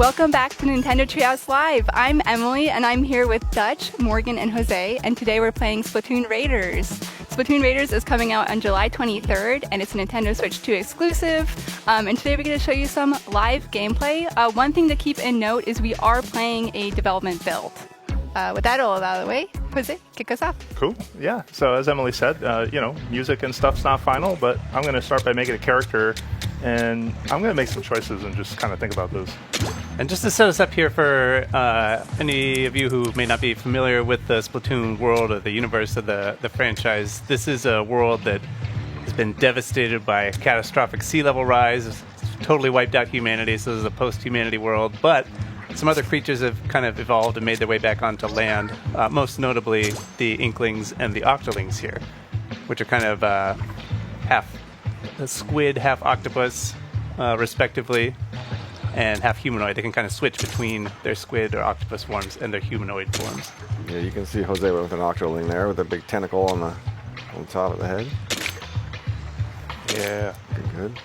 Welcome back to Nintendo Treehouse Live. I'm Emily, and I'm here with Dutch, Morgan, and Jose, and today we're playing Splatoon Raiders. Splatoon Raiders is coming out on July 23rd, and it's a Nintendo Switch 2 exclusive. And today we're going to show you some live gameplay. One thing to keep in note is we are playing a development build. With that all out of the way, Jose, kick us off. Cool. Yeah. So as Emily said, music and stuff's not final, but I'm going to start by making a character, and I'm going to make some choices and just kind of think about those. And just to set us up here for any of you who may not be familiar with the Splatoon world or the universe of the franchise, this is a world that has been devastated by a catastrophic sea level rise. It's totally wiped out humanity, so this is a post-humanity world. But some other creatures have kind of evolved and made their way back onto land, most notably the Inklings and the Octolings here, which are kind of half squid, half octopus, respectively, and half humanoid. They can kind of switch between their squid or octopus forms and their humanoid forms. Yeah, you can see Jose with an octoling there with a big tentacle on the top of the head. Yeah. Good.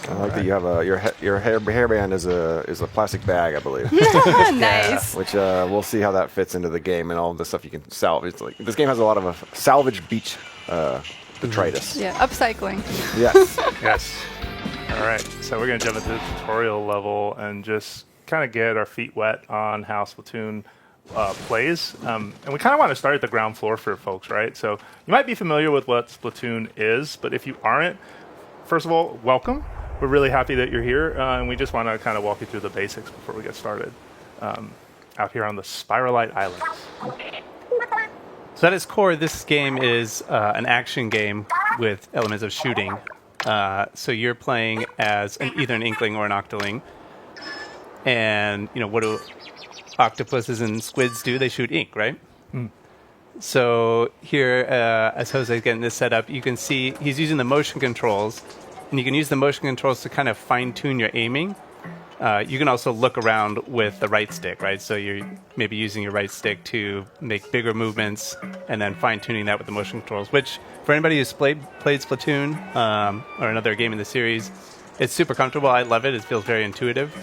I like that you have your hairband is a plastic bag, I believe. Nice. Which we'll see how that fits into the game and all the stuff you can salvage. This game has a lot of salvage beach detritus. Yeah, upcycling. Yes. Yes. All right. So we're going to jump into the tutorial level and just kind of get our feet wet on how Splatoon plays. And we kind of want to start at the ground floor for folks, right? So you might be familiar with what Splatoon is, but if you aren't, first of all, welcome. We're really happy that you're here, and we just want to kind of walk you through the basics before we get started. Out here on the Spiralite Islands. So at its core, this game is an action game with elements of shooting. So you're playing as either an Inkling or an Octoling. And, what do octopuses and squids do? They shoot ink, right? Mm. So here, as Jose's getting this set up, you can see he's using the motion controls. And you can use the motion controls to kind of fine-tune your aiming. You can also look around with the right stick, right? So you're maybe using your right stick to make bigger movements and then fine-tuning that with the motion controls, which for anybody who's played Splatoon or another game in the series, it's super comfortable. I love it. It feels very intuitive.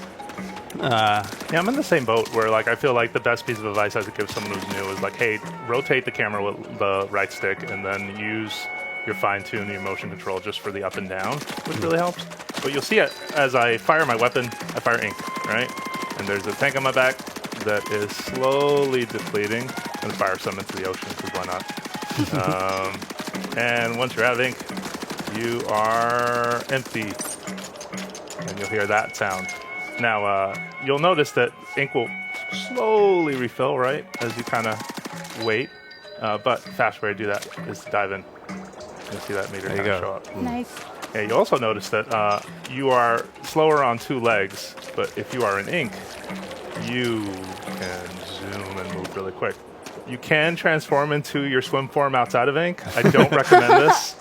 Yeah, I'm in the same boat where I feel like the best piece of advice I could give someone who's new is hey, rotate the camera with the right stick and then use your fine-tune, your motion control just for the up and down, which really helps. But you'll see it as I fire my weapon, I fire ink, right? And there's a tank on my back that is slowly depleting. I'm going to fire some into the ocean, because why not? And once you're out of ink, you are empty. And you'll hear that sound. Now, you'll notice that ink will slowly refill, right, as you kind of wait. But fast way to do that is to dive in. You see that meter kind of show up. Nice. Yeah, you also notice that you are slower on two legs, but if you are in ink, you can zoom and move really quick. You can transform into your swim form outside of ink. I don't recommend this.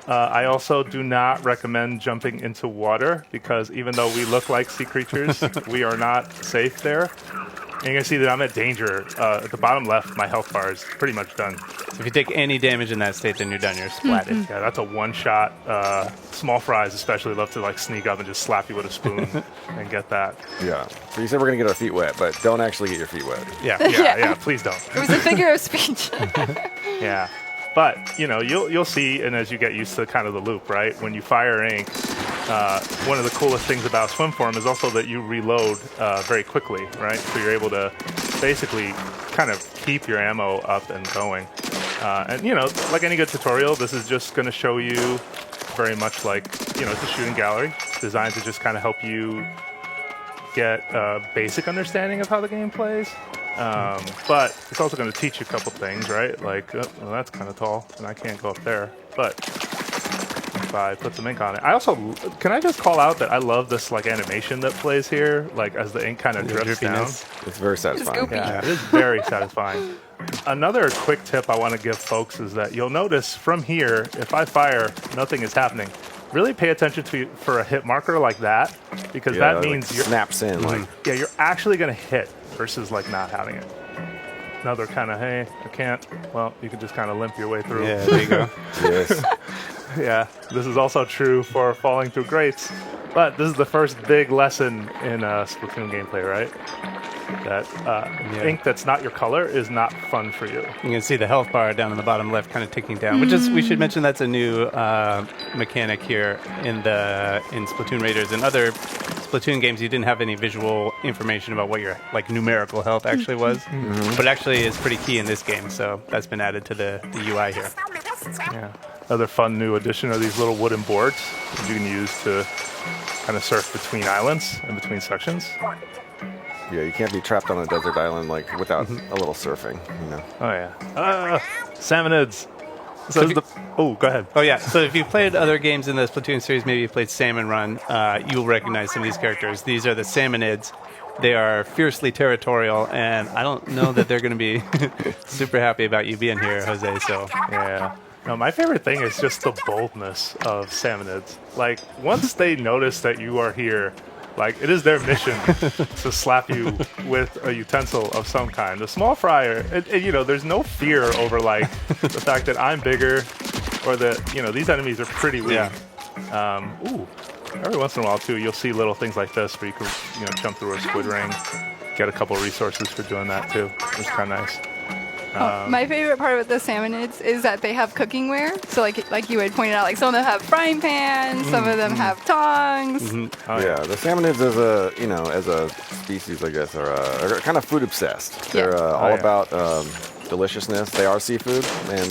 I also do not recommend jumping into water because even though we look like sea creatures, we are not safe there. And you can see that I'm at danger. At the bottom left, my health bar is pretty much done. So if you take any damage in that state, then you're done. You're splatted. Yeah, that's a one-shot. Small fries especially love to sneak up and just slap you with a spoon and get that. Yeah. So you said we're going to get our feet wet, but don't actually get your feet wet. Yeah, please don't. It was a figure of speech. Yeah. But, you'll see, and as you get used to kind of the loop, right? When you fire ink, one of the coolest things about swim form is also that you reload very quickly, right? So you're able to basically kind of keep your ammo up and going. And, like any good tutorial, this is just going to show you very much it's a shooting gallery designed to just kind of help you get a basic understanding of how the game plays. But it's also going to teach you a couple things, right? Well, that's kind of tall, and I can't go up there. But if I put some ink on it, can I just call out that I love this animation that plays here, as the ink kind of drips down. It's very satisfying. Yeah, it is very satisfying. Another quick tip I want to give folks is that you'll notice from here, if I fire, nothing is happening. Really pay attention for a hit marker like that, because that means you're snaps in. you're actually going to hit versus not having it. Another kind of, hey, I can't. Well, you can just kind of limp your way through. Yeah, there you go. Yes. Yeah, this is also true for falling through grates. But this is the first big lesson in Splatoon gameplay, right? That ink that's not your color is not fun for you. You can see the health bar down in the bottom left kind of ticking down, which is, we should mention, that's a new mechanic here in Splatoon Raiders. In other Splatoon games, you didn't have any visual information about what your like numerical health actually was, but actually is pretty key in this game, so that's been added to the UI here. Yeah. Another fun new addition are these little wooden boards that you can use to kind of surf between islands and between sections. Yeah, you can't be trapped on a desert island like without a little surfing, you know. Oh yeah. Salmonids. Oh, go ahead. Oh yeah, so if you've played other games in the Splatoon series, maybe you've played Salmon Run, you'll recognize some of these characters. These are the Salmonids. They are fiercely territorial, and I don't know that they're going to be super happy about you being here, Jose, so... Yeah. No, my favorite thing is just the boldness of Salmonids. Like, once they notice that you are here, like, it is their mission to slap you with a utensil of some kind. The small fryer, you know, there's no fear over, like, the fact that I'm bigger or that, you know, these enemies are pretty weak. Yeah. Every once in a while, too, you'll see little things like this where you can, you know, jump through a squid ring, get a couple resources for doing that, too. It's kind of nice. My favorite part with the Salmonids is that they have cooking ware. So like you had pointed out, like some of them have frying pans, some of them have tongs. Oh, Yeah, the Salmonids as a species, I guess, are kind of food obsessed. They're all about deliciousness. They are seafood, and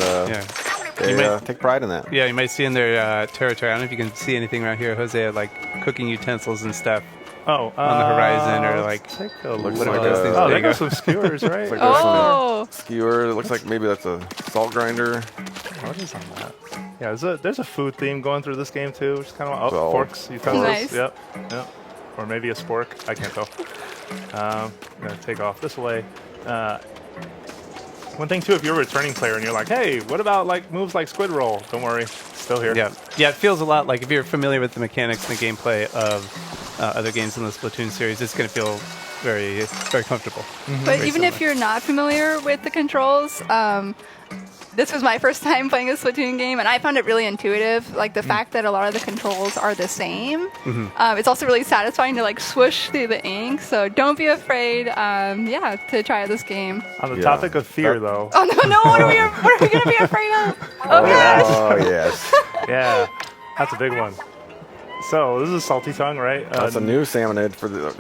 they take pride in that. Yeah, you might see in their territory. I don't know if you can see anything around here, Jose, like cooking utensils and stuff on the horizon, or like take a look. whatever those things. Oh, There there you go. goes some skewers, right? It's like Oh, skewer. It looks like maybe that's a salt grinder. What is on that? Yeah, there's a food theme going through this game too, which is kind of So- forks, utensils. Nice. Yep. Or maybe a spork. I can't tell. I'm gonna take off this way. One thing too, if you're a returning player and you're like, hey, what about like moves like squid roll? Don't worry, still here. Yeah, it feels a lot like, if you're familiar with the mechanics and the gameplay of other games in the Splatoon series, it's going to feel very, very comfortable. but Very even if similar. you're not familiar with the controls, this was my first time playing a Splatoon game, and I found it really intuitive. Like the fact that a lot of the controls are the same. It's also really satisfying to like swoosh through the ink. So don't be afraid, to try this game. On the topic of fear, though. Oh no! What are we gonna be afraid of? Oh gosh! Oh yes, Yeah, that's a big one. So this is a salty tongue, right? that's a new Salmonid for the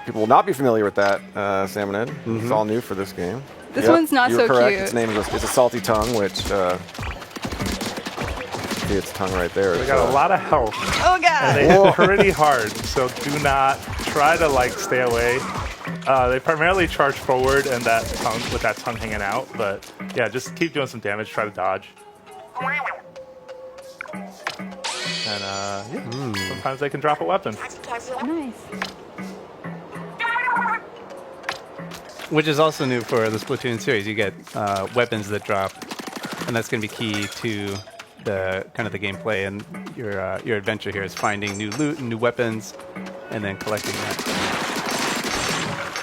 people will not be familiar with that Salmonid. It's all new for this game. This one's not You're so correct. cute. Its name is it's a salty tongue, which see its tongue right there. They got a lot of health. Oh gosh! And they hit pretty hard, so do not try to like stay away. They primarily charge forward and that tongue with that tongue hanging out, but yeah, just keep doing some damage. Try to dodge. And sometimes they can drop a weapon. Nice. Which is also new for the Splatoon series. You get weapons that drop, and that's going to be key to the kind of the gameplay, and your adventure here is finding new loot and new weapons, and then collecting that.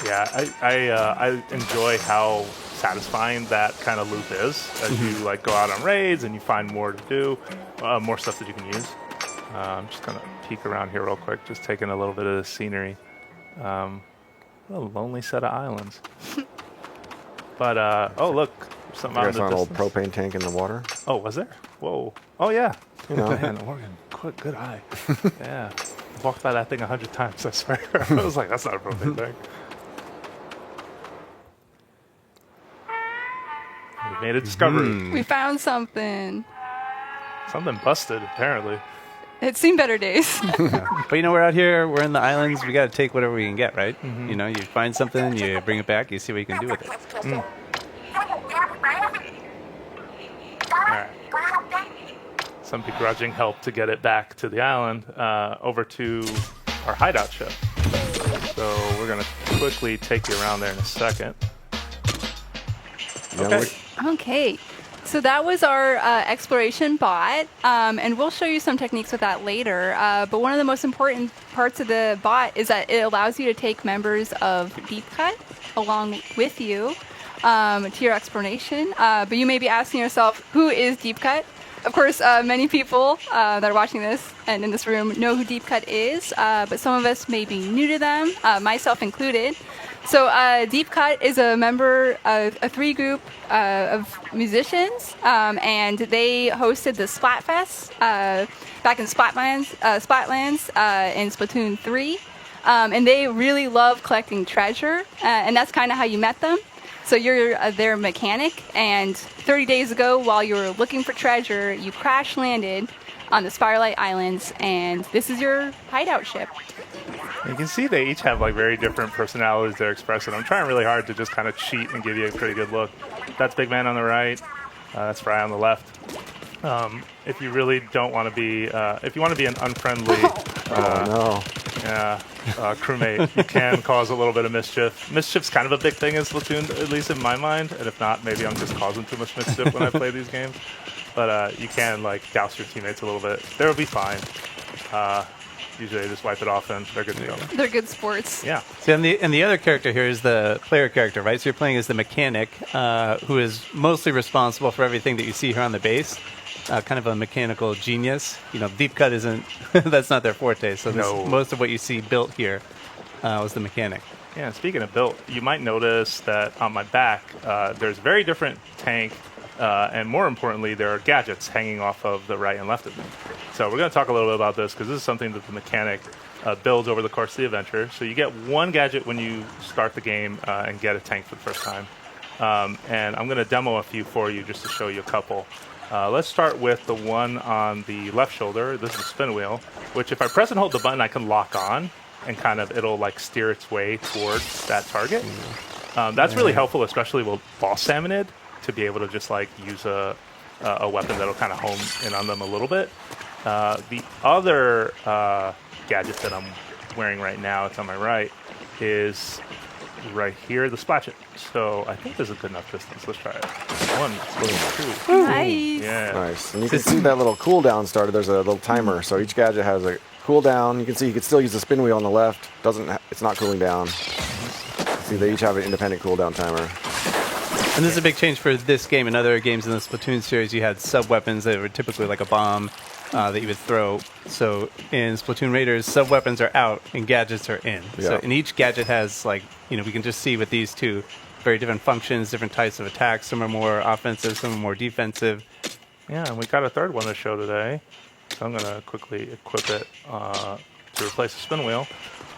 Yeah, I enjoy how satisfying that kind of loop is as you like go out on raids and you find more to do, more stuff that you can use. I'm just gonna peek around here real quick, just taking a little bit of the scenery. What a lonely set of islands. But oh look, there's something out in There's the an old distance. propane tank in the water. Oh, was there? Whoa. Oh yeah. You know. Man, Oregon, good eye. Yeah. I've walked by that thing 100 times, I swear. I was like, that's not a propane tank. We made a discovery. We found something. Something busted, apparently. It's seen better days. But we're out here, we're in the islands, we got to take whatever we can get, right? You know, you find something, you bring it back, you see what you can do with it. Alright. Some begrudging help to get it back to the island, over to our hideout ship. So we're going to quickly take you around there in a second. Yeah, Okay. Okay, so that was our exploration bot, and we'll show you some techniques with that later. But one of the most important parts of the bot is that it allows you to take members of Deep Cut along with you to your exploration. But you may be asking yourself, who is Deep Cut? of course, many people that are watching this and in this room know who Deep Cut is, but some of us may be new to them, myself included. So Deep Cut is a member of a three-group of musicians, and they hosted the Splatfest back in Splatlands in Splatoon 3. And they really love collecting treasure, and that's kind of how you met them. So you're their mechanic, and 30 days ago, while you were looking for treasure, you crash landed on the Firelight Islands, and this is your hideout ship. You can see they each have like very different personalities they're expressing. I'm trying really hard to just kind of cheat and give you a pretty good look. That's Big Man on the right. That's Fry on the left. If you really don't want to be, if you want to be an unfriendly, crewmate, you can cause a little bit of mischief. Mischief's kind of a big thing in Splatoon, at least in my mind. And if not, maybe I'm just causing too much mischief when I play these games. But you can like douse your teammates a little bit. They'll be fine. Usually they just wipe it off and they're good to go. They're good sports. Yeah. So and the other character here is the player character, right? So you're playing as the mechanic, who is mostly responsible for everything that you see here on the base. Kind of a mechanical genius. You know, Deep Cut isn't, that's not their forte. So most of what you see built here was the mechanic. Yeah, speaking of built, you might notice that on my back, there's very different tank, and more importantly, there are gadgets hanging off of the right and left of me. So we're going to talk a little bit about this because this is something that the mechanic builds over the course of the adventure. So you get one gadget when you start the game and get a tank for the first time. And I'm going to demo a few for you just to show you a couple. Let's start with the one on the left shoulder. This is a spin wheel, which if I press and hold the button, I can lock on and kind of it'll like steer its way towards that target. That's really helpful, especially with boss salmonid, to be able to just like use a weapon that'll kind of home in on them a little bit. The other gadget that I'm wearing right now, it's on my right, is right here, the Splash It. So I think there's a good enough distance. Let's try it. 1, 2. Nice. Yeah. Nice. And you can see that little cooldown starter. There's a little timer. So each gadget has a cooldown. You can see you can still use the spin wheel on the left. It's not cooling down. See, they each have an independent cooldown timer. And this is a big change for this game. In other games in the Splatoon series, you had sub-weapons that were typically like a bomb that you would throw. So in Splatoon Raiders, sub-weapons are out and gadgets are in. Yeah. So and each gadget has, like, you know, we can just see with these two, very different functions, different types of attacks. Some are more offensive, some are more defensive. Yeah, and we got a third one to show today. So I'm going to quickly equip it to replace the spin wheel.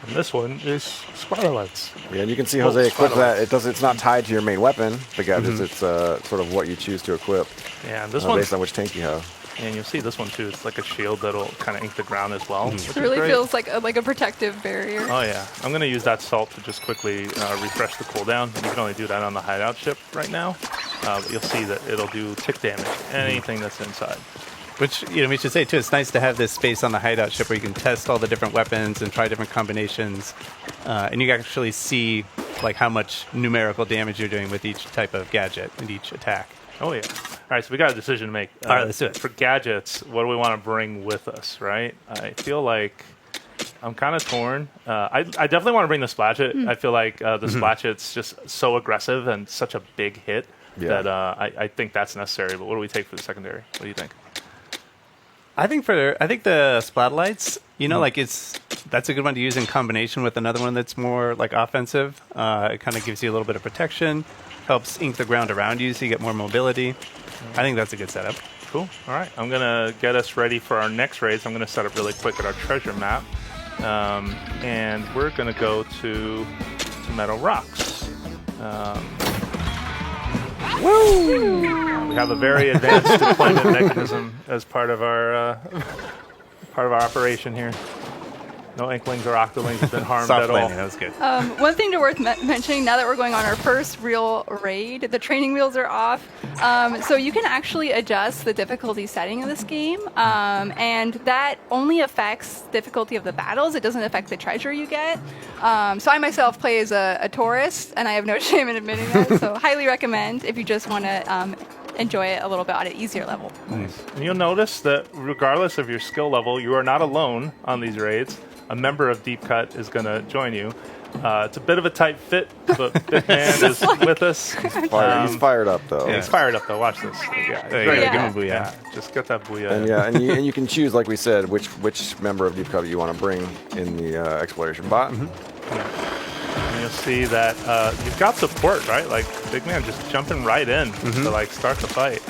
And this one is Spotlights. Yeah, and you can see Jose equip that. It's not tied to your main weapon, the gadgets. It's sort of what you choose to equip. Yeah, and this one based on which tank you have. And you'll see this one too. It's like a shield that'll kind of ink the ground as well. It really feels like a protective barrier. Oh yeah, I'm going to use that salt to just quickly refresh the cooldown. You can only do that on the hideout ship right now, but you'll see that it'll do tick damage, anything that's inside. Which, you know, we should say too, it's nice to have this space on the hideout ship where you can test all the different weapons and try different combinations, and you can actually see like how much numerical damage you're doing with each type of gadget and each attack. Oh yeah. All right, so we got a decision to make. All right, let's do it. For gadgets, what do we want to bring with us, right? I feel like I'm kind of torn. I definitely want to bring the Splash It. I feel like the Splash It's just so aggressive and such a big hit that I think that's necessary. But what do we take for the secondary? What do you think? I think the Splatlights, you know, like that's a good one to use in combination with another one that's more like offensive. It kind of gives you a little bit of protection, helps ink the ground around you so you get more mobility. I think that's a good setup. Cool. All right. I'm going to get us ready for our next raids. I'm going to set up really quick at our treasure map. And we're going to go to Meadow Rocks. Woo! We have a very advanced deployment mechanism as part of our operation here. No Inklings or Octolings have been harmed Soft at all. landing, that was good. One thing worth mentioning, now that we're going on our first real raid, the training wheels are off. So you can actually adjust the difficulty setting of this game. And that only affects difficulty of the battles. It doesn't affect the treasure you get. So I myself play as a tourist, and I have no shame in admitting that. So highly recommend if you just want to enjoy it a little bit on an easier level. Nice. And you'll notice that regardless of your skill level, you are not alone on these raids. a member of Deep Cut is going to join you. It's a bit of a tight fit, but Big Man is with us. He's fired up, though. Yeah, he's fired up, though. Watch this. Yeah, There you go. Give him a booyah. yeah, just get that booyah. And and you can choose, like we said, which member of Deep Cut you want to bring in the exploration bot. And you'll see that you've got support, right? Like Big Man just jumping right in to like start the fight.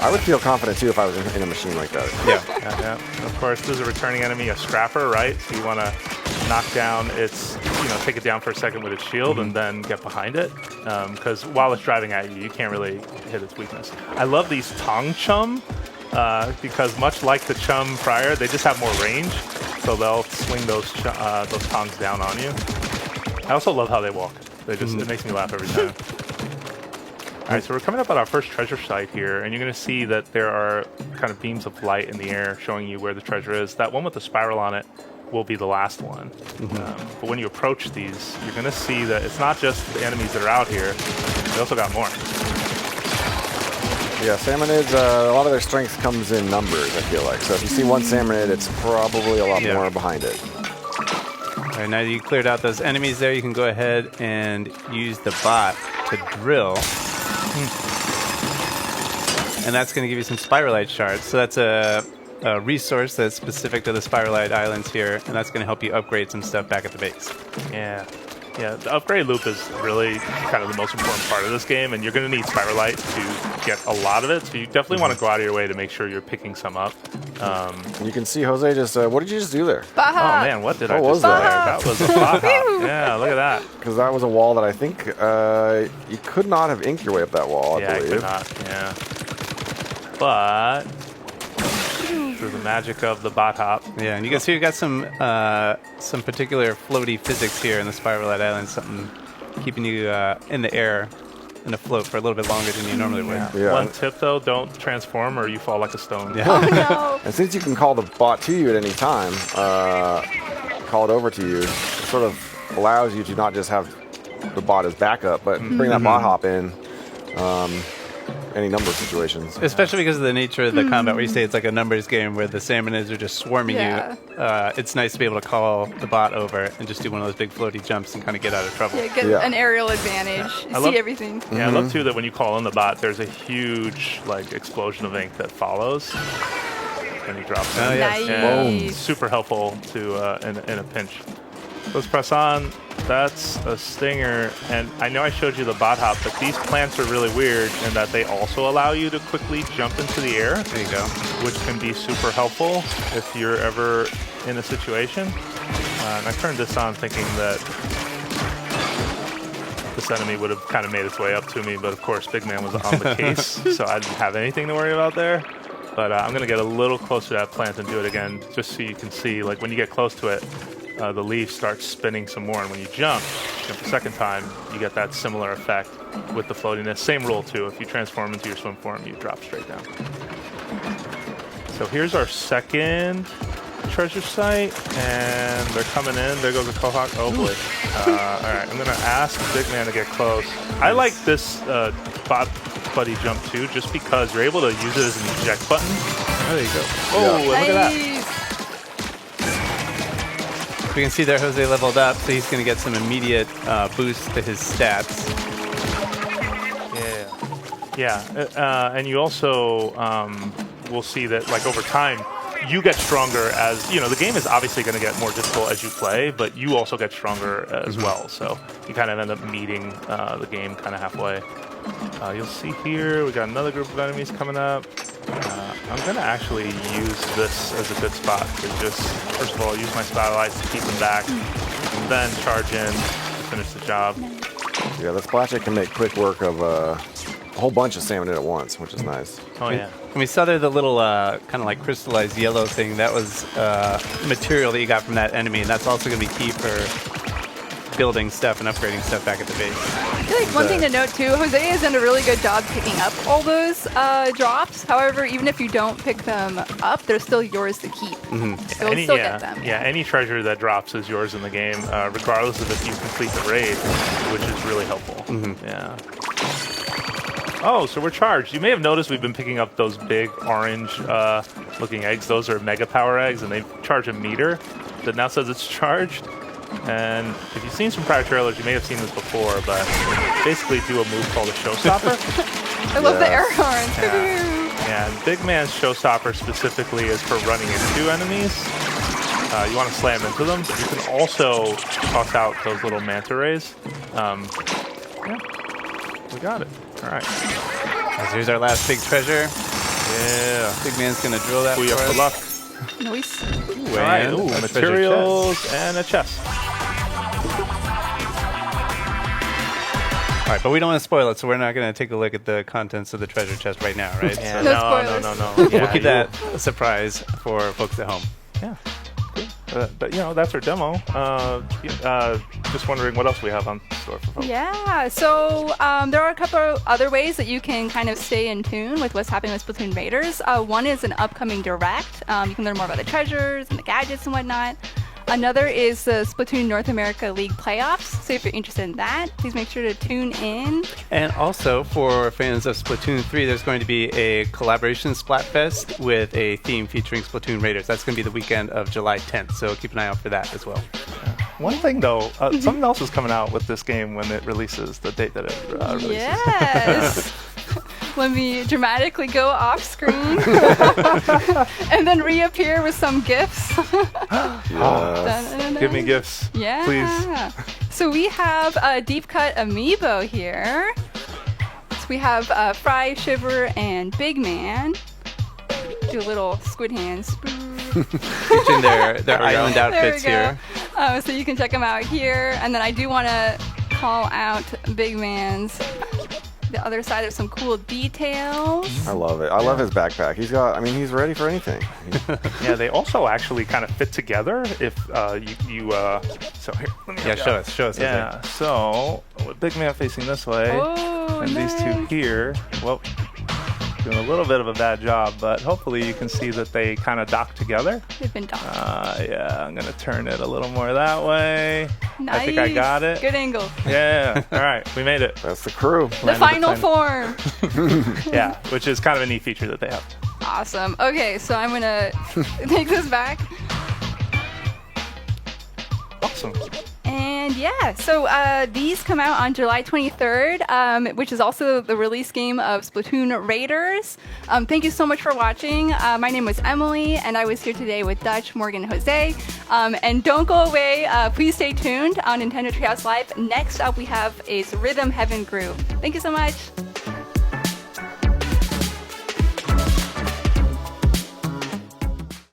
I would feel confident too if I was in a machine like that. Yeah. Of course, there's a returning enemy, a scrapper, right? So you want to knock down its, take it down for a second with its shield and then get behind it. Because while it's driving at you, you can't really hit its weakness. I love these Tong Chum because much like the Chum prior, they just have more range. So they'll swing those tongs down on you. I also love how they walk. They just it makes me laugh every time. All right, so we're coming up on our first treasure site here, and you're going to see that there are kind of beams of light in the air showing you where the treasure is. That one with the spiral on it will be the last one. But when you approach these, you're going to see that it's not just the enemies that are out here. They also got more. Yeah, salmonids, a lot of their strength comes in numbers, I feel like. So if you see one salmonid, it's probably a lot more behind it. All right, now that you cleared out those enemies there, you can go ahead and use the bot to drill. And that's going to give you some spiralite shards. So that's a resource that's specific to the spiralite islands here, and that's going to help you upgrade some stuff back at the base. Yeah, the upgrade loop is really kind of the most important part of this game, and you're going to need spiralite to get a lot of it, so you definitely want to go out of your way to make sure you're picking some up. You can see Jose just, what did you just do there? Baja. Oh man, what did I just was do that? there? That was a Baja. Yeah, look at that. Because that was a wall that I think you could not have inked your way up that wall, I believe. I could not, yeah. But through the magic of the bot hop. Yeah, and you can see we've got some particular floaty physics here in the spiralite island, something keeping you in the air and afloat for a little bit longer than you normally would. Yeah. One tip though, don't transform or you fall like a stone. Yeah. Oh no. And since you can call the bot to you at any time, call it over to you, it sort of allows you to not just have the bot as backup, but bring that bot hop in any number of situations. Especially because of the nature of the combat, where you say it's like a numbers game where the salmonids are just swarming you. It's nice to be able to call the bot over and just do one of those big floaty jumps and kind of get out of trouble. Yeah, get an aerial advantage. See everything. Yeah, I love too that when you call in the bot, there's a huge explosion of ink that follows when you drop it. Oh, yes. Nice. Super helpful to in a pinch. Let's press on. That's a stinger, and I know I showed you the bot hop, but these plants are really weird in that they also allow you to quickly jump into the air. There you go. Which can be super helpful if you're ever in a situation. And I turned this on thinking that this enemy would have kind of made its way up to me, but of course Big Man was on the case, so I didn't have anything to worry about there. But I'm going to get a little closer to that plant and do it again, just so you can see, when you get close to it, the leaf starts spinning some more, and when you jump the second time, you get that similar effect with the floatiness. Same rule too. If you transform into your swim form, you drop straight down. So here's our second treasure site, and they're coming in. There goes the Quahog. Oh boy. All right, I'm gonna ask Big Man to get close. I like this bot buddy jump too, just because you're able to use it as an eject button. Oh, there you go. Oh, look at that. We can see there Jose leveled up, so he's going to get some immediate boost to his stats. Yeah, and you also will see that over time you get stronger as the game is obviously going to get more difficult as you play, but you also get stronger as well. So you kind of end up meeting the game kind of halfway. You'll see here we got another group of enemies coming up. I'm going to actually use this as a good spot to just, first of all, use my spotlights to keep them back, and then charge in to finish the job. Yeah, the splash can make quick work of a whole bunch of salmonid at once, which is nice. Oh, yeah. And we saw there the little kind of crystallized yellow thing. That was material that you got from that enemy, and that's also going to be key for building stuff and upgrading stuff back at the base. I feel like one thing to note too, Jose has done a really good job picking up all those drops. However, even if you don't pick them up, they're still yours to keep. So you'll still get them. Yeah, any treasure that drops is yours in the game, regardless of if you complete the raid, which is really helpful. Yeah. Oh, so we're charged. You may have noticed we've been picking up those big orange looking eggs. Those are mega power eggs, and they charge a meter. that now says it's charged. And if you've seen some prior trailers, you may have seen this before, but basically do a move called a showstopper. I love the air horns. Yeah, and Big Man's showstopper specifically is for running into enemies. You want to slam into them, but you can also toss out those little manta rays. Yeah, we got it. All right. So here's our last big treasure. Yeah. Big Man's going to drill that Booyah for for luck. us. Nice. Ooh, All right, and ooh, a treasure materials chest. and a chest. All right, but we don't want to spoil it, so we're not going to take a look at the contents of the treasure chest right now, right? Yeah, No no, spoilers. no. So Yeah, we'll keep you- that a surprise for folks at home. Yeah. But you know, that's our demo. Just wondering what else we have on store for folks. Yeah, so there are a couple of other ways that you can kind of stay in tune with what's happening with Splatoon Raiders. One is an upcoming direct. You can learn more about the treasures and the gadgets and whatnot. Another is the Splatoon North America League playoffs. So if you're interested in that, please make sure to tune in. And also, for fans of Splatoon 3, there's going to be a collaboration Splatfest with a theme featuring Splatoon Raiders. That's going to be the weekend of July 10th, so keep an eye out for that as well. One thing though, something else is coming out with this game when it releases, the date that it releases. Yes. Let me dramatically go off screen and then reappear with some gifts. Yes. Give me gifts, Yeah. please. So we have a deep cut amiibo here. So we have Fry, Shiver, and Big Man. Do a little squid hands. Featuring their island There we outfits go. here. So you can check them out here. And then I do want to call out Big Man's. The other side, there's some cool details. I love it. I love his backpack. He's he's ready for anything. Yeah, they also actually kind of fit together if you so here, let me Yeah, show us. Yeah, so with Big Man facing this way, Oh, and these two nice. here, well, doing a little bit of a bad job, but hopefully you can see that they kind of dock together. They've been docked. Yeah, I'm gonna turn it a little more that way. Nice. I think I got it. Good angle. Yeah, all right, we made it. That's the crew. The final form. Yeah, which is kind of a neat feature that they have. Awesome. Okay, so I'm gonna take this back. Awesome. And yeah, so these come out on July 23rd, which is also the release game of Splatoon Raiders. Thank you so much for watching. My name was Emily, and I was here today with Dutch, Morgan, and Jose. And don't go away. Please stay tuned on Nintendo Treehouse Live. Next up, we have is Rhythm Heaven Groove. Thank you so much.